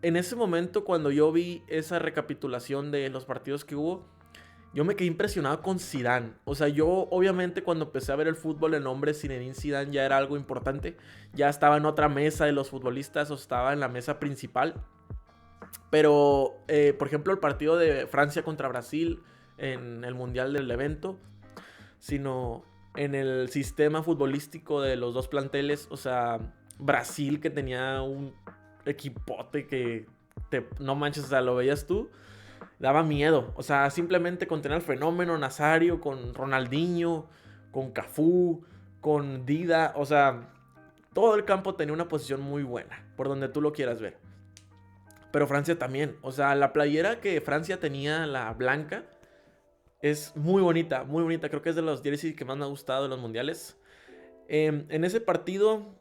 en ese momento, cuando yo vi esa recapitulación de los partidos que hubo, yo me quedé impresionado con Zidane. O sea, yo obviamente cuando empecé a ver el fútbol, el nombre Zinedine Zidane ya era algo importante. Ya estaba en otra mesa de los futbolistas o estaba en la mesa principal. Pero, por ejemplo, el partido de Francia contra Brasil en el Mundial del evento, sino en el sistema futbolístico de los dos planteles. O sea, Brasil, que tenía un equipote que no manches, o sea, lo veías tú, daba miedo. O sea, simplemente con tener al fenómeno Nazario, con Ronaldinho, con Cafú, con Dida. O sea, todo el campo tenía una posición muy buena, por donde tú lo quieras ver. Pero Francia también. O sea, la playera que Francia tenía, la blanca, es muy bonita, muy bonita. Creo que es de los jerseys que más me ha gustado de los mundiales. En ese partido,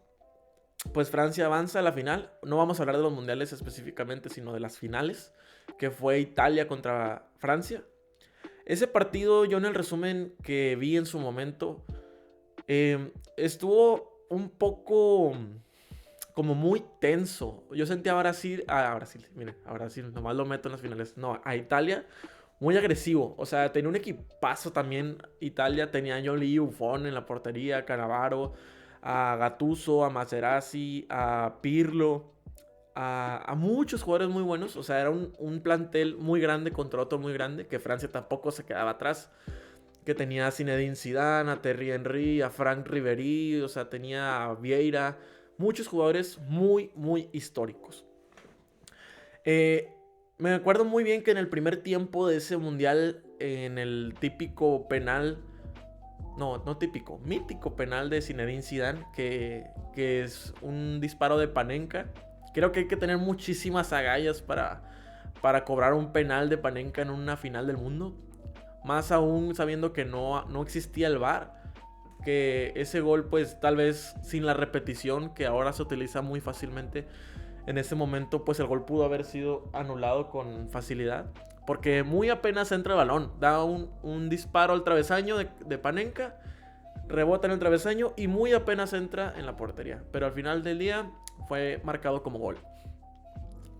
pues Francia avanza a la final. No vamos a hablar de los mundiales específicamente, sino de las finales, que fue Italia contra Francia. Ese partido, yo en el resumen que vi en su momento, estuvo un poco como muy tenso. Yo sentía a Brasil, nomás lo meto en las finales. No, a Italia, muy agresivo. O sea, tenía un equipazo también. Italia tenía a Gianluigi Buffon en la portería, a Cannavaro, a Gattuso, a Materazzi, a Pirlo, a muchos jugadores muy buenos. O sea, era un plantel muy grande contra otro muy grande, que Francia tampoco se quedaba atrás. Que tenía a Zinedine Zidane, a Thierry Henry, a Franck Ribéry, o sea, tenía a Vieira, muchos jugadores muy, muy históricos. Me acuerdo muy bien que en el primer tiempo de ese mundial, en el típico penal, no típico, mítico penal de Zinedine Zidane, que es un disparo de Panenka. Creo que hay que tener muchísimas agallas para cobrar un penal de Panenka en una final del mundo. Más aún sabiendo que no existía el VAR. Que ese gol, pues tal vez sin la repetición que ahora se utiliza muy fácilmente, en ese momento pues el gol pudo haber sido anulado con facilidad. Porque muy apenas entra el balón. Da un disparo al travesaño de Panenka. Rebota en el travesaño y muy apenas entra en la portería. Pero al final del día fue marcado como gol.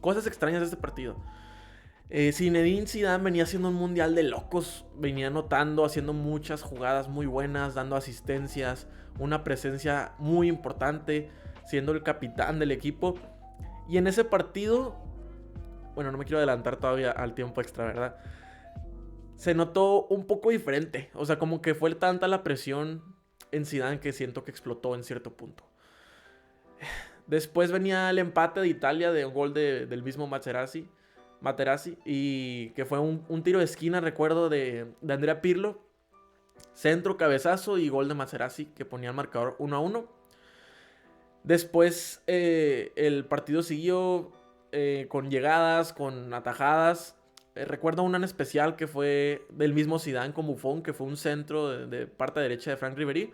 Cosas extrañas de este partido. Zinedine Zidane venía haciendo un mundial de locos. Venía anotando, haciendo muchas jugadas muy buenas, dando asistencias, una presencia muy importante, siendo el capitán del equipo. Y en ese partido, bueno, no me quiero adelantar todavía al tiempo extra, ¿verdad? Se notó un poco diferente. O sea, como que fue tanta la presión en Zidane que siento que explotó en cierto punto. Después venía el empate de Italia de un gol del mismo Materazzi, y que fue un tiro de esquina, recuerdo, de Andrea Pirlo. Centro, cabezazo y gol de Materazzi que ponía el marcador 1-1. Después el partido siguió con llegadas, con atajadas. Recuerdo una en especial que fue del mismo Zidane con Buffon, que fue un centro de parte derecha de Franck Ribéry.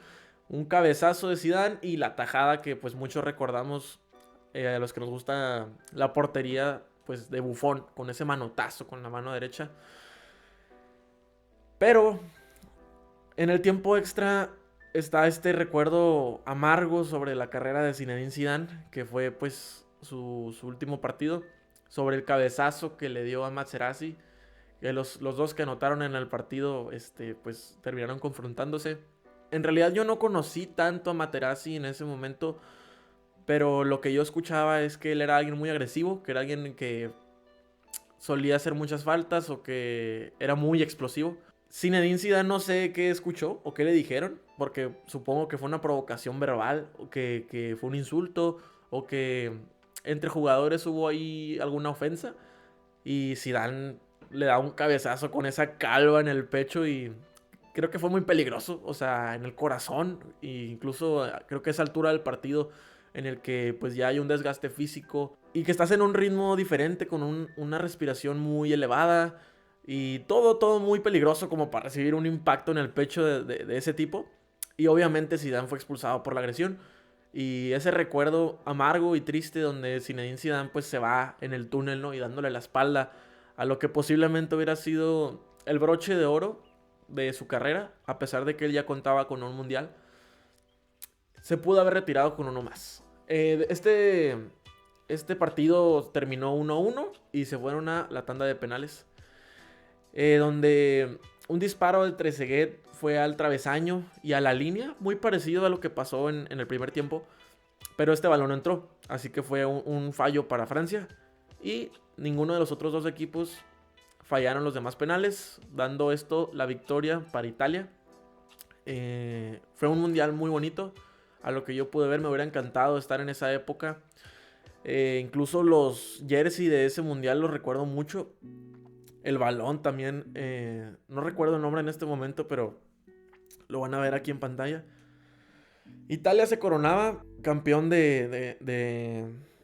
Un cabezazo de Zidane y la tajada que pues muchos recordamos, a los que nos gusta la portería pues de Buffon, con ese manotazo con la mano derecha. Pero en el tiempo extra está este recuerdo amargo sobre la carrera de Zinedine Zidane, que fue pues su último partido, sobre el cabezazo que le dio a Materazzi, que los dos que anotaron en el partido pues terminaron confrontándose. En realidad yo no conocí tanto a Materazzi en ese momento, pero lo que yo escuchaba es que él era alguien muy agresivo, que era alguien que solía hacer muchas faltas o que era muy explosivo. Zinedine Zidane no sé qué escuchó o qué le dijeron, porque supongo que fue una provocación verbal, o que fue un insulto, o que entre jugadores hubo ahí alguna ofensa. Y Zidane le da un cabezazo con esa calva en el pecho y creo que fue muy peligroso, o sea, en el corazón. E incluso creo que a esa altura del partido en el que pues ya hay un desgaste físico y que estás en un ritmo diferente con una respiración muy elevada y todo muy peligroso como para recibir un impacto en el pecho de ese tipo. Y obviamente Zidane fue expulsado por la agresión. Y ese recuerdo amargo y triste donde Zinedine Zidane pues se va en el túnel, ¿no? Y dándole la espalda a lo que posiblemente hubiera sido el broche de oro de su carrera, a pesar de que él ya contaba con un mundial, se pudo haber retirado con uno más. Este partido terminó 1-1 y se fueron a la tanda de penales. Donde un disparo del Trezeguet fue al travesaño y a la línea, muy parecido a lo que pasó en el primer tiempo. Pero este balón no entró, así que fue un fallo para Francia. Y ninguno de los otros dos equipos fallaron los demás penales, dando esto la victoria para Italia. Fue un mundial muy bonito. A lo que yo pude ver, me hubiera encantado estar en esa época. Incluso los jersey de ese mundial los recuerdo mucho. El balón también, no recuerdo el nombre en este momento, pero lo van a ver aquí en pantalla. Italia se coronaba campeón de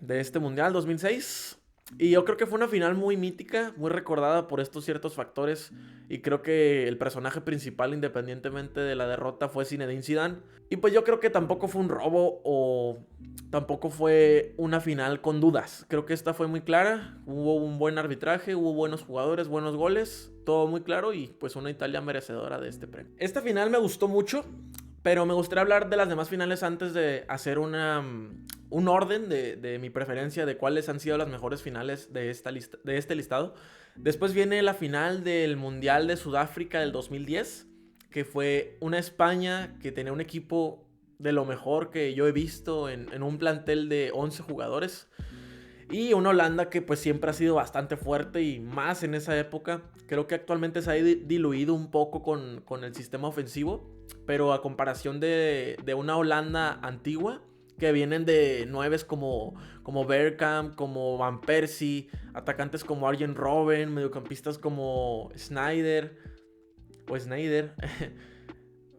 este mundial 2006. Y yo creo que fue una final muy mítica, muy recordada por estos ciertos factores. Y creo que el personaje principal, independientemente de la derrota, fue Zinedine Zidane. Y pues yo creo que tampoco fue un robo o tampoco fue una final con dudas. Creo que esta fue muy clara. Hubo un buen arbitraje, hubo buenos jugadores, buenos goles. Todo muy claro y pues una Italia merecedora de este premio. Esta final me gustó mucho. Pero me gustaría hablar de las demás finales antes de hacer un orden de mi preferencia de cuáles han sido las mejores finales de este listado. Después viene la final del Mundial de Sudáfrica del 2010, que fue una España que tenía un equipo de lo mejor que yo he visto en un plantel de 11 jugadores. Y una Holanda que pues siempre ha sido bastante fuerte y más en esa época. Creo que actualmente se ha diluido un poco con el sistema ofensivo. Pero a comparación de una Holanda antigua, que vienen de nueves como Bergkamp, como Van Persie, atacantes como Arjen Robben, mediocampistas como Sneijder,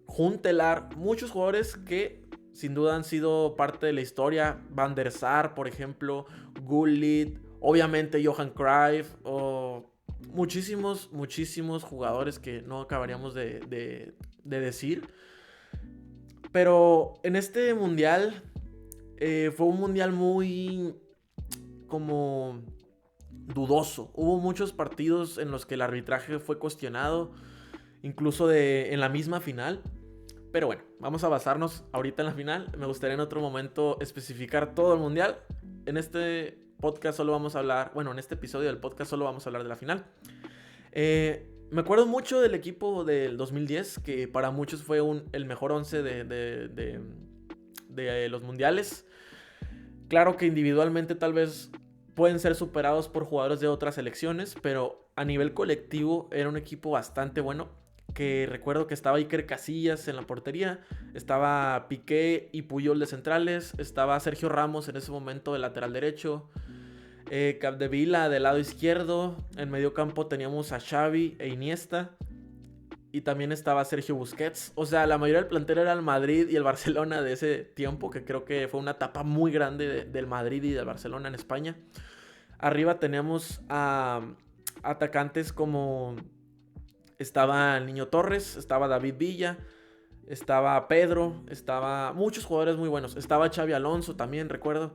Huntelaar, muchos jugadores que sin duda han sido parte de la historia. Van der Sar, por ejemplo, Gullit, obviamente Johan Cruyff, o muchísimos jugadores que no acabaríamos de decir. Pero en este mundial fue un mundial muy como dudoso. Hubo muchos partidos en los que el arbitraje fue cuestionado, incluso en la misma final. Pero bueno, vamos a basarnos ahorita en la final. Me gustaría en otro momento especificar todo el mundial. En este podcast solo vamos a hablar, bueno, en este episodio del podcast solo vamos a hablar de la final. Me acuerdo mucho del equipo del 2010, que para muchos fue el mejor 11 de los mundiales. Claro que individualmente tal vez pueden ser superados por jugadores de otras selecciones, pero a nivel colectivo era un equipo bastante bueno. Que recuerdo que estaba Iker Casillas en la portería, estaba Piqué y Puyol de centrales, estaba Sergio Ramos en ese momento de lateral derecho, Capdevila del lado izquierdo, en medio campo teníamos a Xavi e Iniesta y también estaba Sergio Busquets. O sea, la mayoría del plantel era el Madrid y el Barcelona de ese tiempo, que creo que fue una etapa muy grande del Madrid y del Barcelona en España. Arriba teníamos a atacantes como estaba el Niño Torres, estaba David Villa, estaba Pedro, estaba muchos jugadores muy buenos, estaba Xavi Alonso también, recuerdo.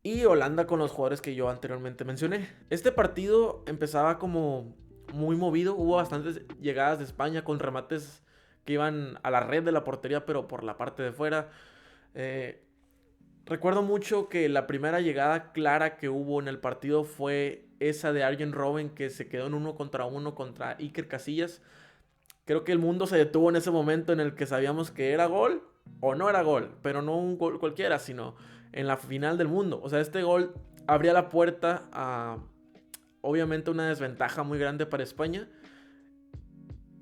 Y Holanda con los jugadores que yo anteriormente mencioné. Este partido empezaba como muy movido. Hubo bastantes llegadas de España con remates que iban a la red de la portería, pero por la parte de fuera. Recuerdo mucho que la primera llegada clara que hubo en el partido fue esa de Arjen Robben, que se quedó en 1-1 contra Iker Casillas. Creo que el mundo se detuvo en ese momento en el que sabíamos que era gol o no era gol, pero no un gol cualquiera, sino en la final del mundo. O sea, este gol abría la puerta a, obviamente, una desventaja muy grande para España.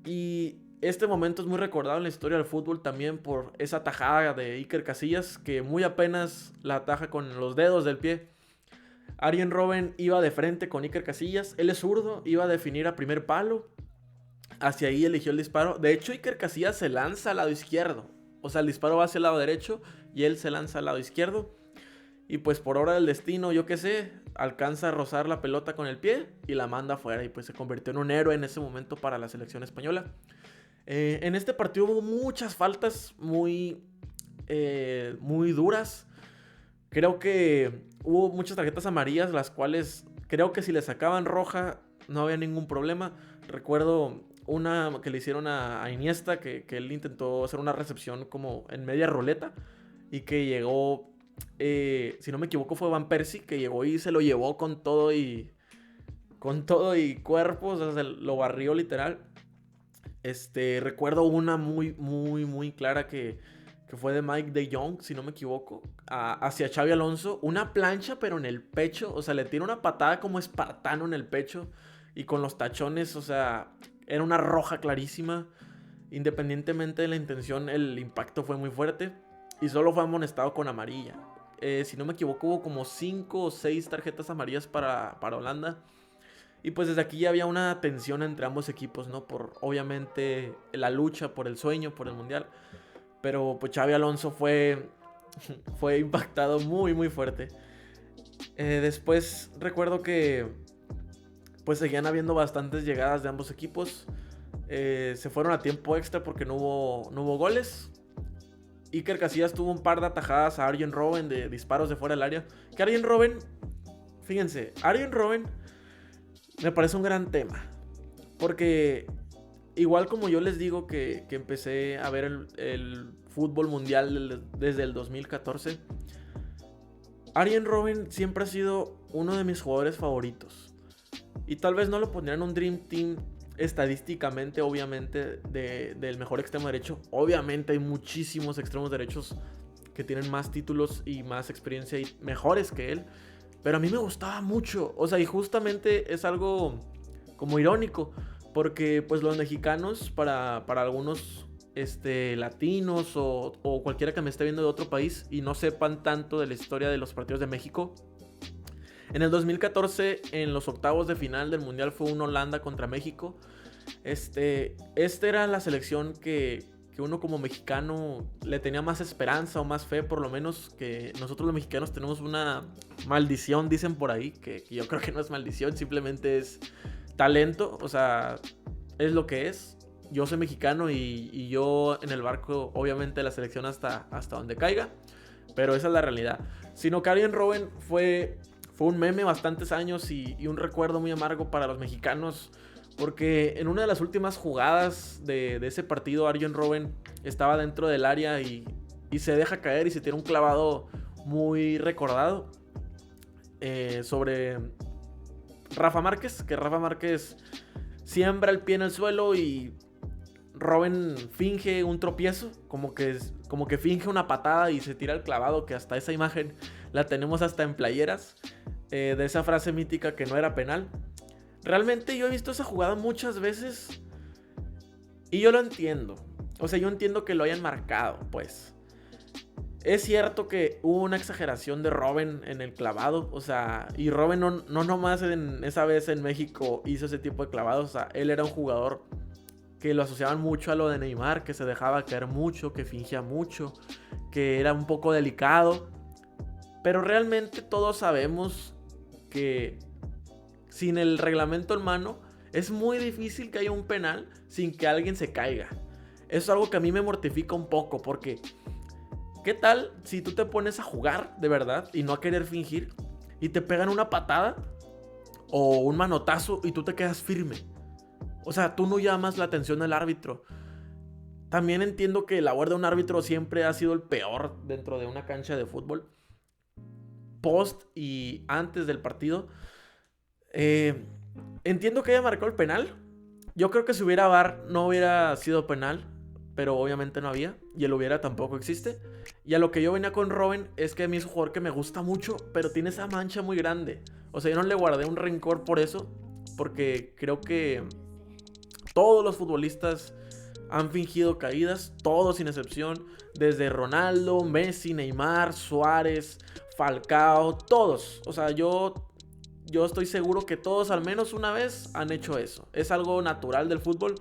Y este momento es muy recordado en la historia del fútbol también por esa tajada de Iker Casillas, que muy apenas la ataja con los dedos del pie. Arjen Robben iba de frente con Iker Casillas. Él es zurdo, iba a definir a primer palo. Hacia ahí eligió el disparo. De hecho, Iker Casillas se lanza al lado izquierdo. O sea, el disparo va hacia el lado derecho y él se lanza al lado izquierdo. Y pues por obra del destino, yo qué sé, alcanza a rozar la pelota con el pie y la manda afuera. Y pues se convirtió en un héroe en ese momento para la selección española. En este partido hubo muchas faltas muy duras. Creo que hubo muchas tarjetas amarillas, las cuales creo que si le sacaban roja no había ningún problema. Recuerdo una que le hicieron a Iniesta, que él intentó hacer una recepción como en media ruleta y que llegó si no me equivoco fue Van Persie, que llegó y se lo llevó con todo y cuerpo, o sea, se lo barrió literal. Recuerdo una muy, muy, muy clara que fue de Mike de Jong, si no me equivoco, hacia Xabi Alonso. Una plancha, pero en el pecho. O sea, le tira una patada como espartano en el pecho. Y con los tachones, o sea, era una roja clarísima. Independientemente de la intención, el impacto fue muy fuerte. Y solo fue amonestado con amarilla. Si no me equivoco, hubo como 5 o 6 tarjetas amarillas para Holanda. Y pues desde aquí ya había una tensión entre ambos equipos, ¿no? Por obviamente la lucha por el sueño, por el mundial. Pero pues Xabi Alonso fue impactado muy, muy fuerte. Después recuerdo que pues seguían habiendo bastantes llegadas de ambos equipos. Se fueron a tiempo extra porque no hubo goles. Iker Casillas tuvo un par de atajadas a Arjen Robben de disparos de fuera del área. Que Arjen Robben, fíjense, Arjen Robben me parece un gran tema. Porque igual como yo les digo que empecé a ver el fútbol mundial desde el 2014, Arjen Robben siempre ha sido uno de mis jugadores favoritos. Y tal vez no lo pondría en un Dream Team estadísticamente, obviamente, del mejor extremo derecho. Obviamente hay muchísimos extremos derechos que tienen más títulos y más experiencia y mejores que él. Pero a mí me gustaba mucho. O sea, y justamente es algo como irónico. Porque pues los mexicanos, para algunos latinos o cualquiera que me esté viendo de otro país y no sepan tanto de la historia de los partidos de México, en el 2014, en los octavos de final del Mundial, fue un Holanda contra México. Esta era la selección que uno como mexicano le tenía más esperanza o más fe, por lo menos, que nosotros los mexicanos tenemos una maldición, dicen por ahí, que yo creo que no es maldición, simplemente es talento, o sea, es lo que es. Yo soy mexicano y yo en el barco, obviamente la selección hasta donde caiga, pero esa es la realidad. Sino que Arjen Robben fue un meme bastantes años y un recuerdo muy amargo para los mexicanos, porque en una de las últimas jugadas de ese partido, Arjen Robben estaba dentro del área y se deja caer y se tira un clavado muy recordado sobre Rafa Márquez, que Rafa Márquez siembra el pie en el suelo y Robben finge un tropiezo, como que finge una patada y se tira el clavado, que hasta esa imagen la tenemos hasta en playeras, de esa frase mítica que no era penal. Realmente yo he visto esa jugada muchas veces y yo lo entiendo. O sea, yo entiendo que lo hayan marcado, pues. Es cierto que hubo una exageración de Robben en el clavado, o sea, y Robben no nomás esa vez en México hizo ese tipo de clavados, o sea, él era un jugador que lo asociaban mucho a lo de Neymar, que se dejaba caer mucho, que fingía mucho, que era un poco delicado, pero realmente todos sabemos que sin el reglamento en mano es muy difícil que haya un penal sin que alguien se caiga. Eso es algo que a mí me mortifica un poco, porque ¿qué tal si tú te pones a jugar de verdad y no a querer fingir y te pegan una patada o un manotazo y tú te quedas firme? O sea, tú no llamas la atención del árbitro. También entiendo que la labor de un árbitro siempre ha sido el peor dentro de una cancha de fútbol, post y antes del partido. Entiendo que haya marcado el penal. Yo creo que si hubiera VAR no hubiera sido penal, pero obviamente no había, y el hubiera tampoco existe. Y a lo que yo venía con Robben es que a mí es un jugador que me gusta mucho, pero tiene esa mancha muy grande. O sea, yo no le guardé un rencor por eso, porque creo que todos los futbolistas han fingido caídas, todos sin excepción, desde Ronaldo, Messi, Neymar, Suárez, Falcao, todos. O sea, yo estoy seguro que todos al menos una vez han hecho eso. Es algo natural del fútbol.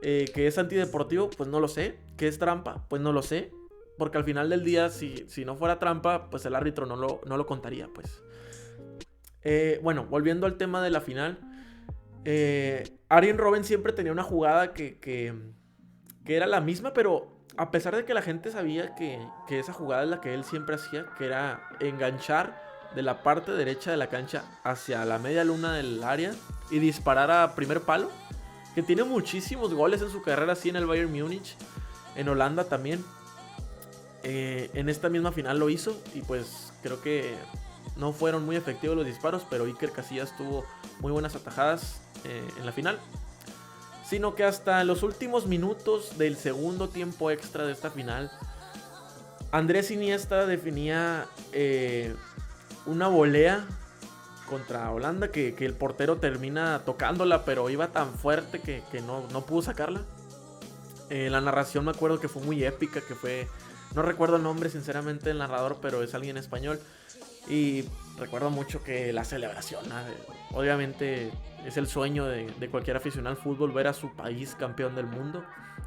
Que es antideportivo, pues no lo sé. Que es trampa, pues no lo sé. Porque al final del día, si no fuera trampa, pues el árbitro no lo contaría, pues. Bueno, volviendo al tema de la final. Arjen Robben siempre tenía una jugada que era la misma, pero a pesar de que la gente sabía que esa jugada es la que él siempre hacía, que era enganchar de la parte derecha de la cancha hacia la media luna del área y disparar a primer palo, que tiene muchísimos goles en su carrera, así en el Bayern Múnich, en Holanda también. En esta misma final lo hizo y pues creo que no fueron muy efectivos los disparos, pero Iker Casillas tuvo muy buenas atajadas en la final. Sino que hasta los últimos minutos del segundo tiempo extra de esta final, Andrés Iniesta definía una volea contra Holanda que el portero termina tocándola, pero iba tan fuerte que no pudo sacarla. La narración me acuerdo que fue muy épica, que fue... No recuerdo el nombre sinceramente del narrador, pero es alguien español. Y recuerdo mucho que la celebración, obviamente es el sueño de cualquier aficionado al fútbol, ver a su país campeón del mundo,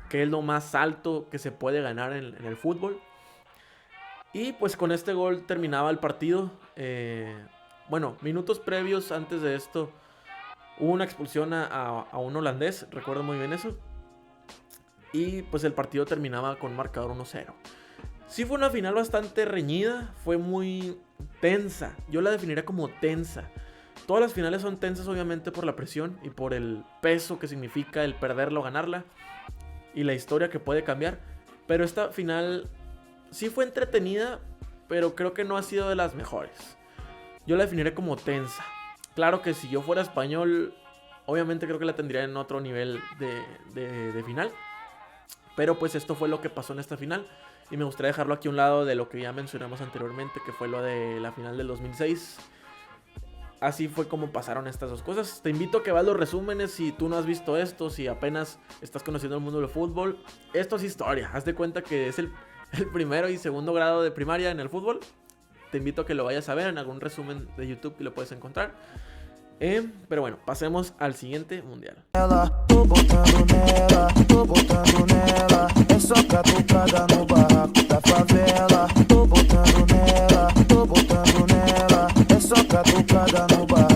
que es lo más alto que se puede ganar en el fútbol. Y pues con este gol terminaba el partido. Bueno, minutos previos antes de esto hubo una expulsión a un holandés, recuerdo muy bien eso. Y pues el partido terminaba con marcador 1-0. Sí fue una final bastante reñida, fue muy tensa. Yo la definiría como tensa. Todas las finales son tensas obviamente por la presión y por el peso que significa el perderla o ganarla y la historia que puede cambiar. Pero esta final sí fue entretenida, pero creo que no ha sido de las mejores. Yo la definiré como tensa. Claro que si yo fuera español, obviamente creo que la tendría en otro nivel de final. Pero pues esto fue lo que pasó en esta final. Y me gustaría dejarlo aquí a un lado de lo que ya mencionamos anteriormente, que fue lo de la final del 2006. Así fue como pasaron estas dos cosas. Te invito a que veas los resúmenes si tú no has visto esto, si apenas estás conociendo el mundo del fútbol. Esto es historia. Haz de cuenta que es el primero y segundo grado de primaria en el fútbol. Te invito a que lo vayas a ver en algún resumen de YouTube que lo puedes encontrar. Pero bueno, pasemos al siguiente mundial. Tô botando nela, é só catucada no barraco da favela. Tô botando nela, é só catucada no barraco.